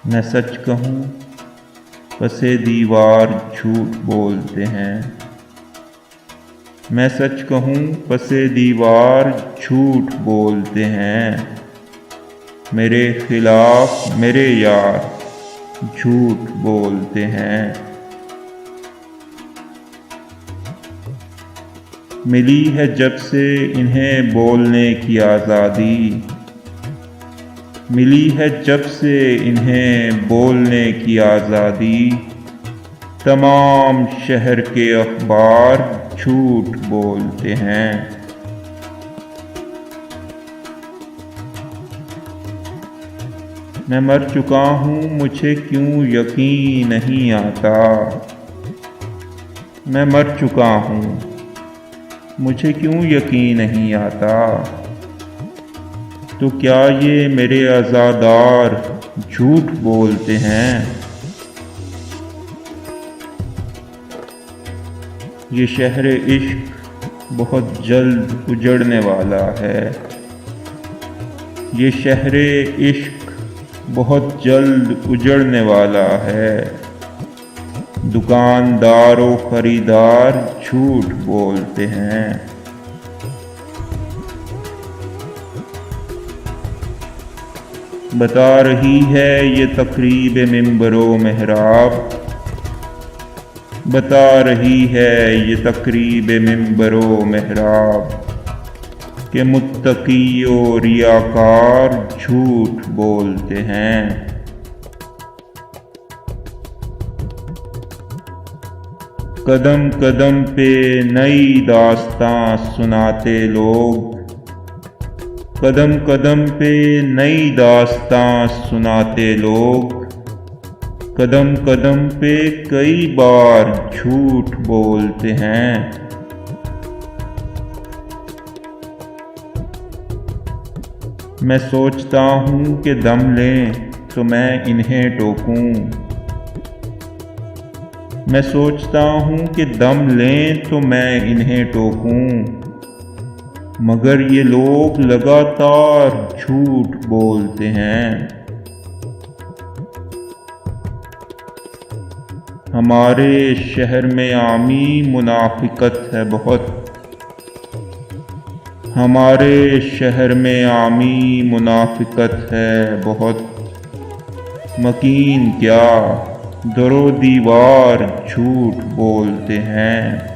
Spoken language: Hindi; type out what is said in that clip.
मैं सच कहूँ पसे दीवार झूठ बोलते हैं। मैं सच कहूँ पसे दीवार झूठ बोलते हैं। मेरे खिलाफ मेरे यार झूठ बोलते हैं। मिली है जब से इन्हें बोलने की आज़ादी, मिली है जब से इन्हें बोलने की आज़ादी। तमाम शहर के अखबार झूठ बोलते हैं। मैं मर चुका हूँ मुझे क्यों यकीन नहीं आता। मैं मर चुका हूँ मुझे क्यों यकीन नहीं आता। तो क्या ये मेरे अज़ादार झूठ बोलते हैं। ये शहर इश्क बहुत जल्द उजड़ने वाला है। ये शहर इश्क बहुत जल्द उजड़ने वाला है। दुकानदार और खरीदार झूठ बोलते हैं। बता रही है ये तकरीब मिंबरो मेहराब, बता रही है ये तकरीब मिंबरो मेहराब के मुत्तकी और रियाकार झूठ बोलते हैं। कदम कदम पे नई दास्तां सुनाते लोग, कदम कदम पे नई दास्तां सुनाते लोग। कदम कदम पे कई बार झूठ बोलते हैं। मैं सोचता हूँ कि दम लें तो मैं इन्हें टोकूं। मैं सोचता हूँ कि दम लें तो मैं इन्हें टोकूं। मगर ये लोग लगातार झूठ बोलते हैं। हमारे शहर में आमी मुनाफिकत है बहुत। हमारे शहर में आमी मुनाफिकत है बहुत। मकीन क्या दरो दीवार झूठ बोलते हैं।